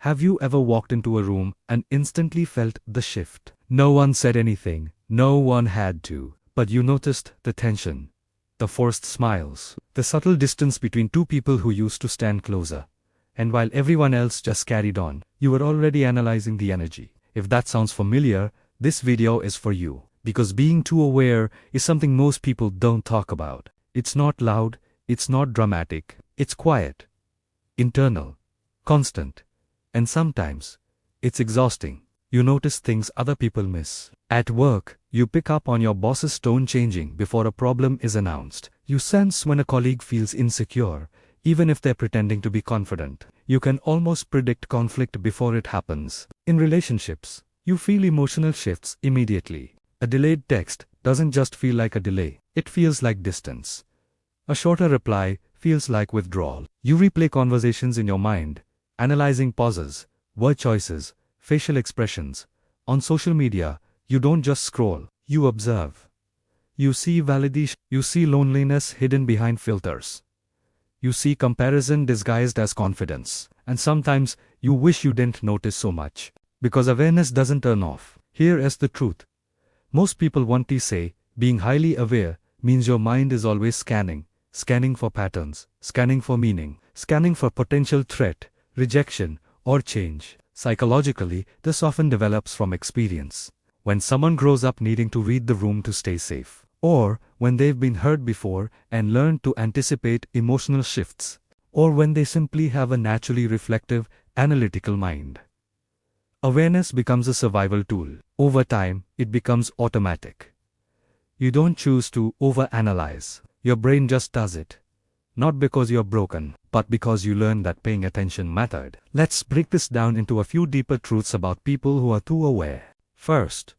Have you ever walked into a room and instantly felt the shift? No one said anything, no one had to, but you noticed the tension, the forced smiles, the subtle distance between two people who used to stand closer. And while everyone else just carried on, you were already analyzing the energy. If that sounds familiar, this video is for you. Because being too aware is something most people don't talk about. It's not loud, it's not dramatic, it's quiet, internal, constant, and sometimes it's exhausting. You notice things other people miss. At work, you pick up on your boss's tone changing before a problem is announced. You sense when a colleague feels insecure, even if they're pretending to be confident. You can almost predict conflict before it happens. In relationships, you feel emotional shifts immediately. A delayed text doesn't just feel like a delay, it feels like distance. A shorter reply feels like withdrawal. You replay conversations in your mind, analyzing pauses, word choices, facial expressions. On social media, you don't just scroll, you observe. You see validation, you see loneliness hidden behind filters. You see comparison disguised as confidence. And sometimes, you wish you didn't notice so much. Because awareness doesn't turn off. Here is the truth. Most people want to say, being highly aware means your mind is always scanning for patterns, scanning for meaning, scanning for potential threat, rejection, or change. Psychologically, this often develops from experience. When someone grows up needing to read the room to stay safe, or when they've been hurt before and learned to anticipate emotional shifts, or when they simply have a naturally reflective, analytical mind. Awareness becomes a survival tool. Over time, it becomes automatic. You don't choose to overanalyze. Your brain just does it. Not because you're broken, but because you learned that paying attention mattered. Let's break this down into a few deeper truths about people who are too aware. First,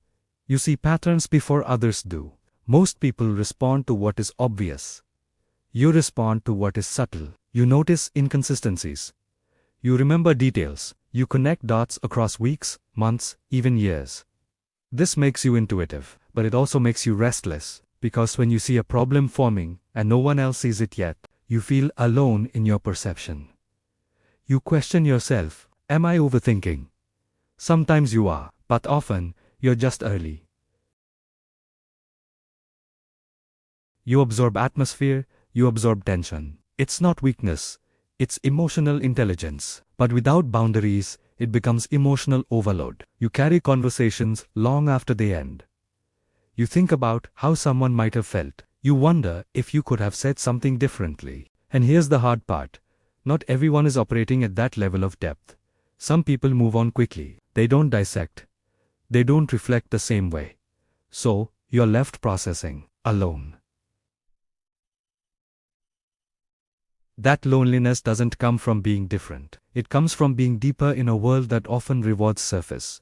you see patterns before others do. Most people respond to what is obvious. You respond to what is subtle. You notice inconsistencies. You remember details. You connect dots across weeks, months, even years. This makes you intuitive, but it also makes you restless, because when you see a problem forming and no one else sees it yet, you feel alone in your perception. You question yourself, am I overthinking? Sometimes you are, but often, you're just early. You absorb atmosphere, you absorb tension. It's not weakness, it's emotional intelligence. But without boundaries, it becomes emotional overload. You carry conversations long after they end. You think about how someone might have felt. You wonder if you could have said something differently. And here's the hard part. Not everyone is operating at that level of depth. Some people move on quickly. They don't dissect. They don't reflect the same way. So, you're left processing, alone. That loneliness doesn't come from being different. It comes from being deeper in a world that often rewards surface.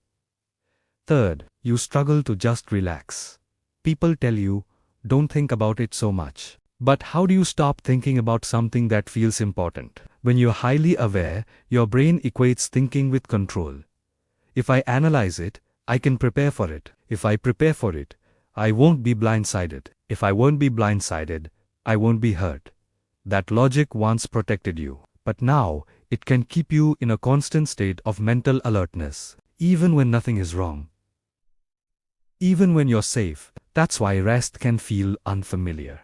Third, you struggle to just relax. People tell you, don't think about it so much. But how do you stop thinking about something that feels important? When you're highly aware, your brain equates thinking with control. If I analyze it, I can prepare for it. If I prepare for it, I won't be blindsided. If I won't be blindsided, I won't be hurt. That logic once protected you, but now it can keep you in a constant state of mental alertness, even when nothing is wrong. Even when you're safe. That's why rest can feel unfamiliar.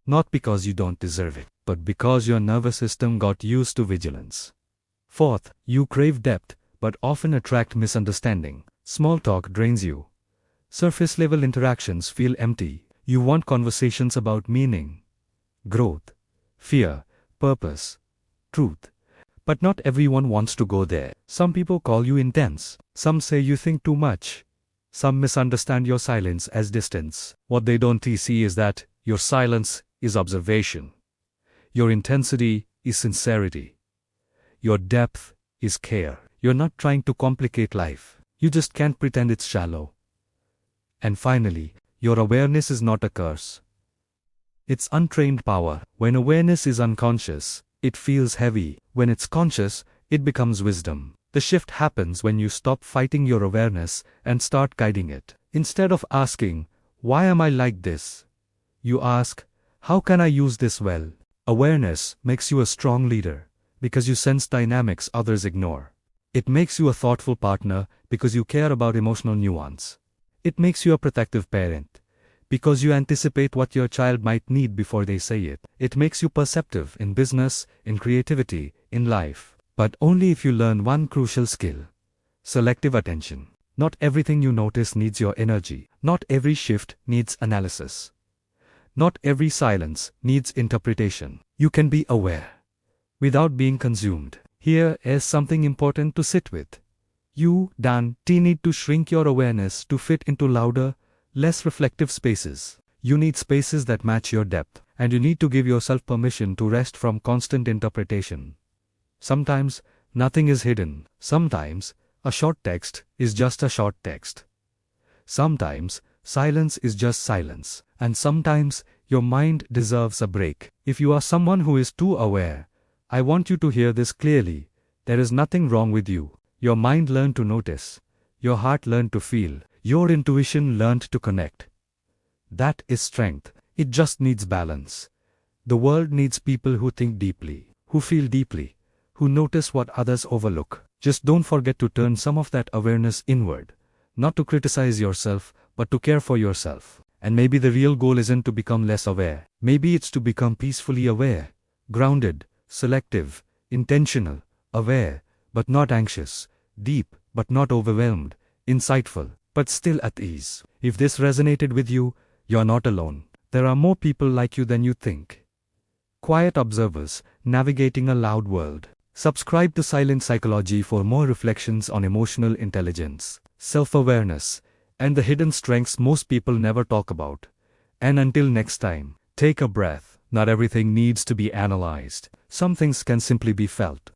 Not because you don't deserve it, but because your nervous system got used to vigilance. Fourth, you crave depth, but often attract misunderstanding. Small talk drains you. Surface-level interactions feel empty. You want conversations about meaning, growth, fear, purpose, truth. But not everyone wants to go there. Some people call you intense. Some say you think too much. Some misunderstand your silence as distance. What they don't see is that your silence is observation. Your intensity is sincerity. Your depth is care. You're not trying to complicate life. You just can't pretend it's shallow. And finally, your awareness is not a curse. It's untrained power. When awareness is unconscious, it feels heavy. When it's conscious, it becomes wisdom. The shift happens when you stop fighting your awareness and start guiding it. Instead of asking, why am I like this? You ask, how can I use this well? Awareness makes you a strong leader, because you sense dynamics others ignore. It makes you a thoughtful partner, because you care about emotional nuance. It makes you a protective parent, because you anticipate what your child might need before they say it. It makes you perceptive in business, in creativity, in life. But only if you learn one crucial skill: selective attention. Not everything you notice needs your energy. Not every shift needs analysis. Not every silence needs interpretation. You can be aware without being consumed. Here is something important to sit with. You, Dan, need to shrink your awareness to fit into louder, less reflective spaces. You need spaces that match your depth, and you need to give yourself permission to rest from constant interpretation. Sometimes, nothing is hidden. Sometimes, a short text is just a short text. Sometimes, silence is just silence. And sometimes, your mind deserves a break. If you are someone who is too aware, I want you to hear this clearly. There is nothing wrong with you. Your mind learned to notice. Your heart learned to feel. Your intuition learned to connect. That is strength. It just needs balance. The world needs people who think deeply, who feel deeply, who notice what others overlook. Just don't forget to turn some of that awareness inward. Not to criticize yourself, but to care for yourself. And maybe the real goal isn't to become less aware. Maybe it's to become peacefully aware, grounded, selective, intentional, aware, but not anxious, deep, but not overwhelmed, insightful, but still at ease. If this resonated with you, you're not alone. There are more people like you than you think. Quiet observers, navigating a loud world. Subscribe to Silent Psychology for more reflections on emotional intelligence, self-awareness, and the hidden strengths most people never talk about. And until next time, take a breath. Not everything needs to be analyzed. Some things can simply be felt.